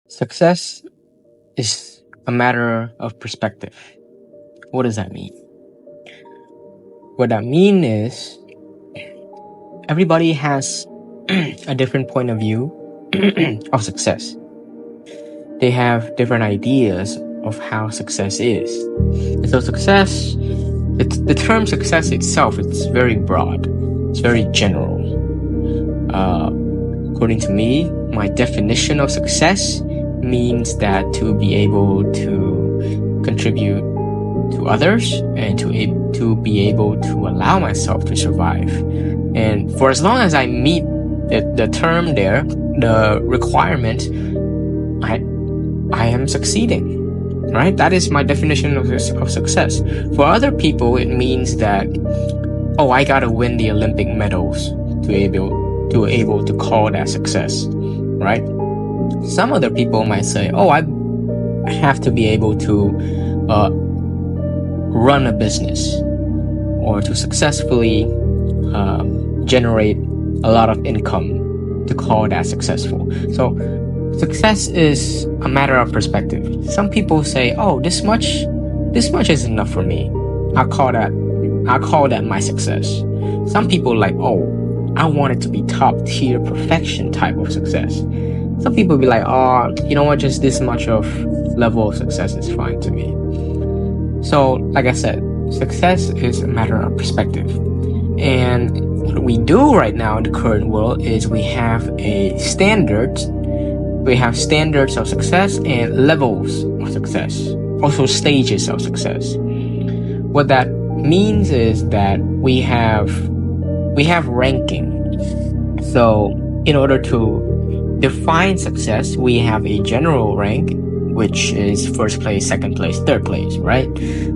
Success is a matter of perspective. What does that mean? What that means is everybody has a different point of view of success. They have different ideas of how success is. And so the term success itself, it's very broad. It's very general. According to me, my definition of success means that to be able to contribute to others and to be able to allow myself to survive. And for as long as I meet the term there, the requirement, I am succeeding, right? That is my definition of success. For other people, it means that, I gotta win the Olympic medals to able to call that success, right? Some other people might say, I have to be able to run a business or to successfully generate a lot of income to call that successful. So success is a matter of perspective. Some people say, this much is enough for me. I call that my success. Some people like, I want it to be top tier perfection type of success. Some people be like, just this much of level of success is fine to me. So, like I said, success is a matter of perspective. And what we do right now in the current world is we have standards of success and levels of success, also stages of success. What that means is that we have ranking. So in order to define success, we have a general rank, which is first place, second place, third place, right?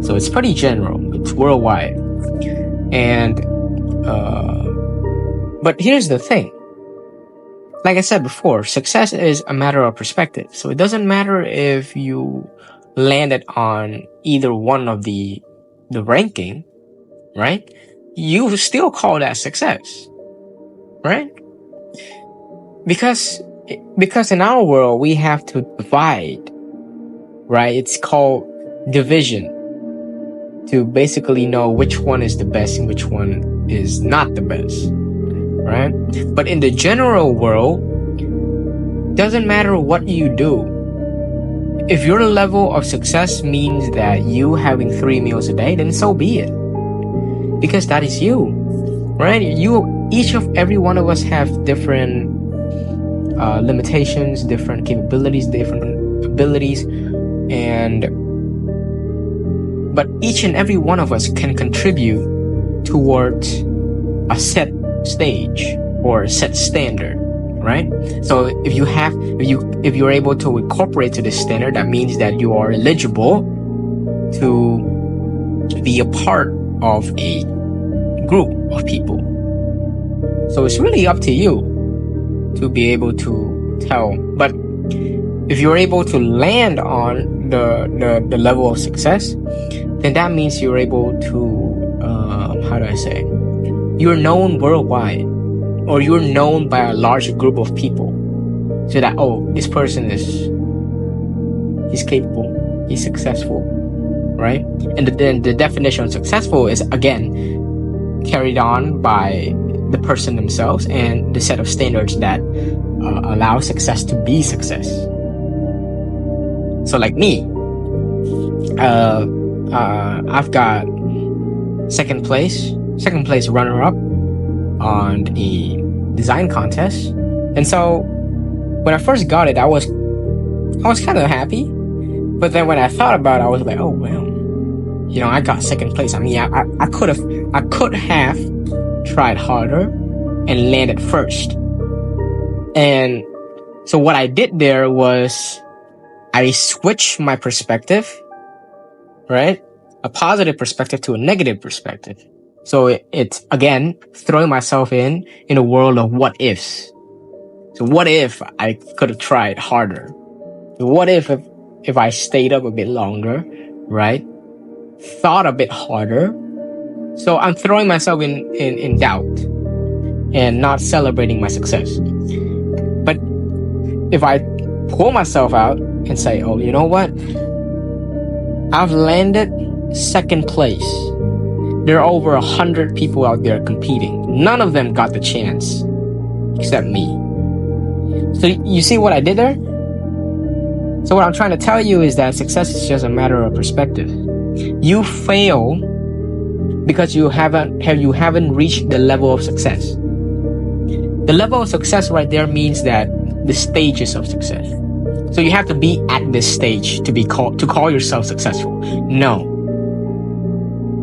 So it's pretty general. It's worldwide. And but here's the thing. Like I said before, success is a matter of perspective. So it doesn't matter if you landed on either one of the ranking, right? You still call that success, right? Because in our world, we have to divide, right? It's called division to basically know which one is the best and which one is not the best, right? But in the general world, doesn't matter what you do. If your level of success means that you having 3 meals a day, then so be it. Because that is you, right? Every one of us have different limitations, different capabilities, different abilities, but each and every one of us can contribute towards a set stage or a set standard, right? So if you're able to incorporate to this standard, that means that you are eligible to be a part of a group of people. So it's really up to you to be able to tell. But if you're able to land on the level of success, then that means you're able to you're known worldwide, or you're known by a large group of people, so that this person he's capable, he's successful, right? And then the definition of successful is again carried on by the person themselves and the set of standards that allow success to be success. So like me, I've got second place runner-up on a design contest, and so when I first got it, I was kind of happy. But then when I thought about it, I was like, I got second place. I mean, I could have tried harder and landed first. And so what I did there was I switched my perspective, right? A positive perspective to a negative perspective. So it's again throwing myself in a world of what ifs. So what if I could have tried harder? What if I stayed up a bit longer, right? Thought a bit harder. So I'm throwing myself in doubt and not celebrating my success. But if I pull myself out and say, oh, you know what? I've landed second place. There are over 100 people out there competing. None of them got the chance except me. So you see what I did there? So what I'm trying to tell you is that success is just a matter of perspective. You fail because you haven't reached the level of success. The level of success right there means that the stages of success. So you have to be at this stage to call yourself successful. No.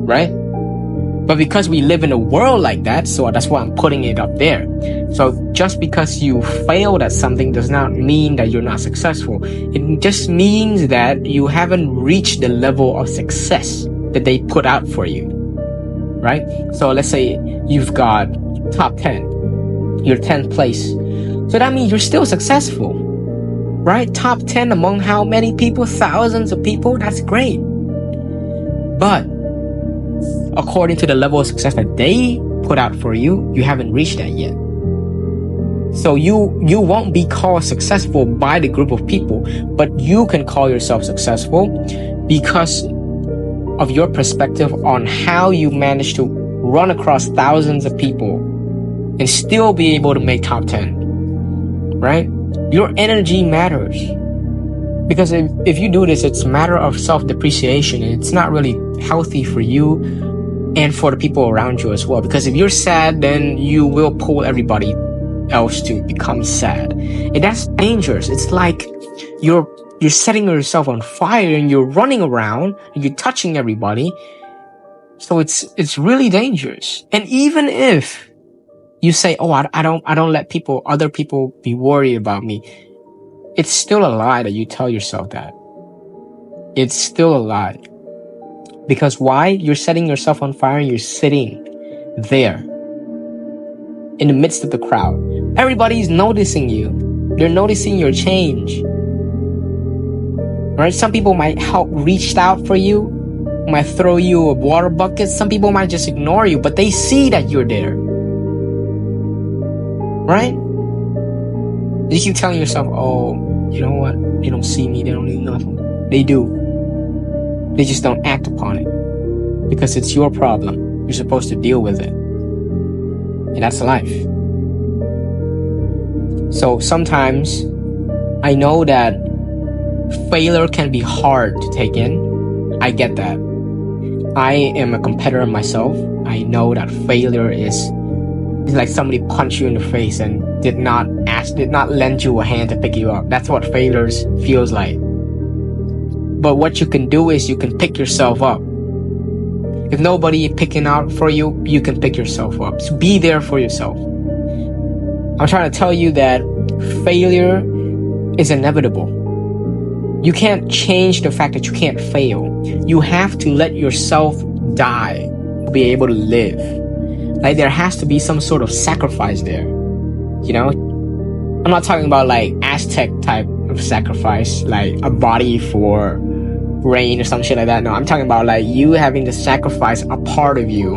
Right? But because we live in a world like that, so that's why I'm putting it up there. So just because you failed at something does not mean that you're not successful. It just means that you haven't reached the level of success that they put out for you. Right? So let's say you've got top 10. You're 10th place. So that means you're still successful. Right? Top 10 among how many people? Thousands of people? That's great. But according to the level of success that they put out for you, you haven't reached that yet. So you won't be called successful by the group of people, but you can call yourself successful because of your perspective on how you manage to run across thousands of people and still be able to make top 10. Right? Your energy matters. Because if you do this, it's a matter of self-depreciation, and it's not really healthy for you and for the people around you as well. Because if you're sad, then you will pull everybody else to become sad. And that's dangerous. It's like you're setting yourself on fire and you're running around and you're touching everybody. So it's really dangerous. And even if you say, oh, I don't let other people be worried about me, it's still a lie that you tell yourself that. It's still a lie. Because why? You're setting yourself on fire and you're sitting there in the midst of the crowd. Everybody's noticing you. They're noticing your change. Right? Some people might help reach out for you, might throw you a water bucket. Some people might just ignore you, but they see that you're there. Right? You keep telling yourself, oh, you know what? They don't see me. They don't need nothing. They do. They just don't act upon it. Because it's your problem. You're supposed to deal with it. And that's life. So sometimes I know that failure can be hard to take in. I get that. I am a competitor myself. I know that failure is like somebody punched you in the face and did not lend you a hand to pick you up. That's what failure feels like. But what you can do is you can pick yourself up. If nobody picking out for you, you can pick yourself up. So be there for yourself. I'm trying to tell you that failure is inevitable. You can't change the fact that you can't fail. You have to let yourself die to be able to live. Like there has to be some sort of sacrifice there. You know? I'm not talking about like Aztec type of sacrifice, like a body for rain or some shit like that. No, I'm talking about like you having to sacrifice a part of you,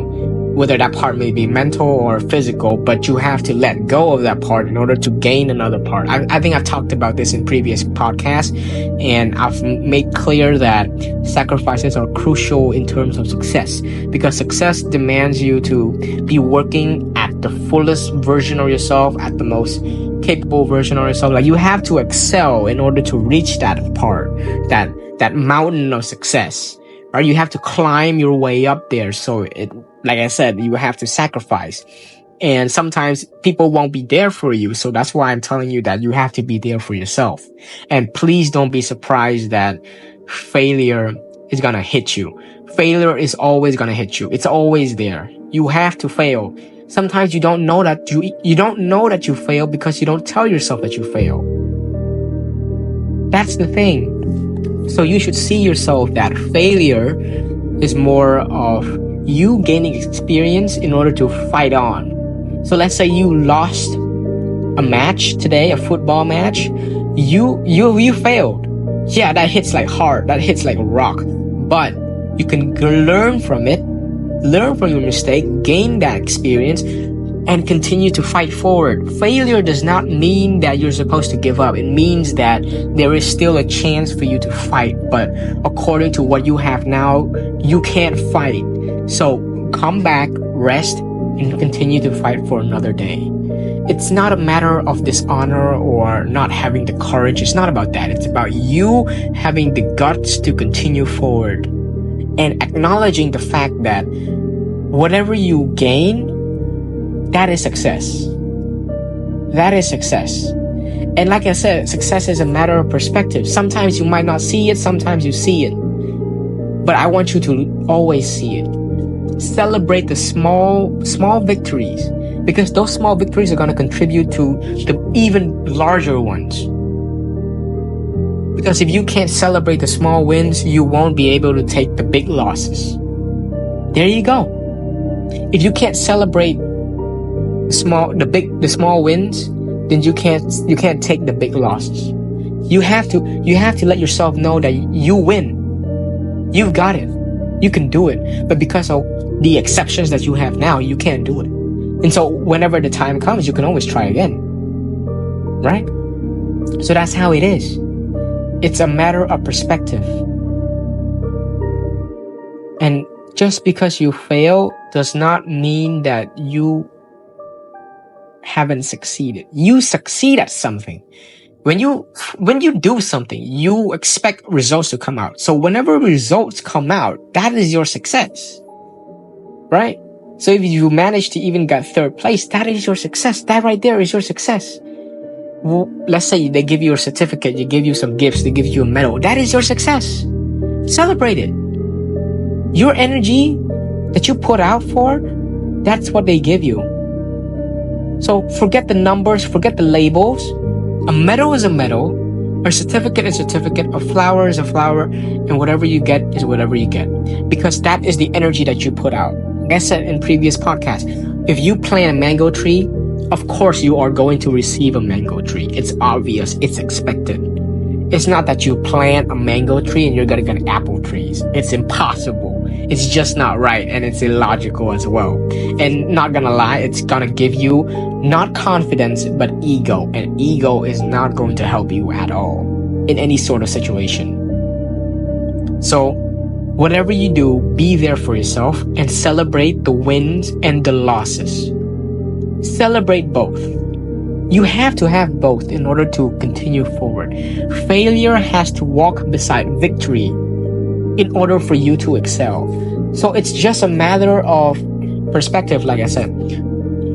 whether that part may be mental or physical, but you have to let go of that part in order to gain another part. I think I've talked about this in previous podcasts, and I've made clear that sacrifices are crucial in terms of success, because success demands you to be working at the fullest version of yourself, at the most capable version of yourself. Like you have to excel in order to reach that part, that mountain of success, right? You have to climb your way up there. So like I said, you have to sacrifice. And sometimes people won't be there for you. So that's why I'm telling you that you have to be there for yourself. And please don't be surprised that failure is gonna hit you. Failure is always gonna hit you. It's always there. You have to fail. Sometimes you don't know that you don't know that you fail because you don't tell yourself that you fail. That's the thing. So you should see yourself that failure is more of you gaining experience in order to fight on. So let's say you lost a match today, a football match. You failed. Yeah, that hits like hard. That hits like a rock. But you can learn from it, learn from your mistake, gain that experience, and continue to fight forward. Failure does not mean that you're supposed to give up. It means that there is still a chance for you to fight. But according to what you have now, you can't fight. So come back, rest, and continue to fight for another day. It's not a matter of dishonor or not having the courage. It's not about that. It's about you having the guts to continue forward and acknowledging the fact that whatever you gain, that is success. That is success. And like I said, success is a matter of perspective. Sometimes you might not see it, sometimes you see it. But I want you to always see it. Celebrate the small victories, because those small victories are going to contribute to the even larger ones. Because if you can't celebrate the small wins, you won't be able to take the big losses. There you go. If you can't celebrate the small wins, then you can't take the big losses. You have to let yourself know that you win. You've got it. You can do it. But because of the exceptions that you have now, you can't do it. And so whenever the time comes, you can always try again. Right? So that's how it is. It's a matter of perspective. And just because you fail does not mean that you haven't succeeded. You succeed at something. When you do something, you expect results to come out. So whenever results come out, that is your success. Right? So if you manage to even get third place, that is your success. That right there is your success. Well, let's say they give you a certificate, they give you some gifts, they give you a medal. That is your success. Celebrate it. Your energy that you put out for, that's what they give you. So forget the numbers, forget the labels. A medal is a medal. A certificate is a certificate. A flower is a flower. And whatever you get is whatever you get. Because that is the energy that you put out. Like I said in previous podcasts, if you plant a mango tree, of course you are going to receive a mango tree. It's obvious. It's expected. It's not that you plant a mango tree and you're going to get apple trees. It's impossible. It's just not right, and it's illogical as well. And not gonna lie, it's gonna give you not confidence, but ego. And ego is not going to help you at all in any sort of situation. So whatever you do, be there for yourself and celebrate the wins and the losses. Celebrate both. You have to have both in order to continue forward. Failure has to walk beside victory in order for you to excel. So it's just a matter of perspective, like I said.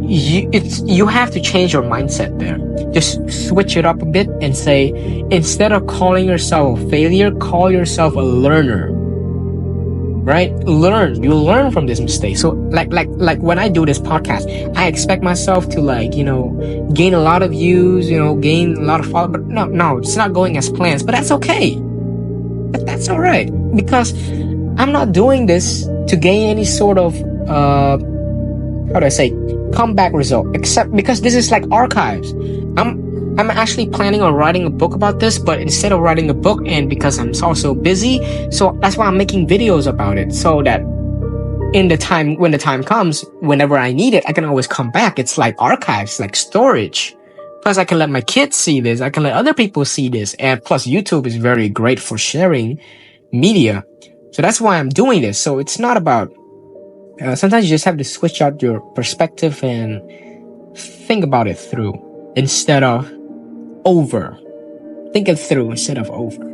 You have to change your mindset there. Just switch it up a bit and say, instead of calling yourself a failure, call yourself a learner. Right? You learn from this mistake. So like when I do this podcast, I expect myself to gain a lot of views, gain a lot of followers. But no, it's not going as planned. But that's okay. That's all right, because I'm not doing this to gain any sort of comeback result, except because this is like archives. I'm actually planning on writing a book about this, but instead of writing a book, and because I'm also busy, so that's why I'm making videos about it, so that when the time comes, whenever I need it, I can always come back. It's like archives, like storage. Plus, I can let my kids see this. I can let other people see this. And plus, YouTube is very great for sharing media. So that's why I'm doing this. So it's not about... sometimes you just have to switch out your perspective and think about it through instead of over. Think it through instead of over.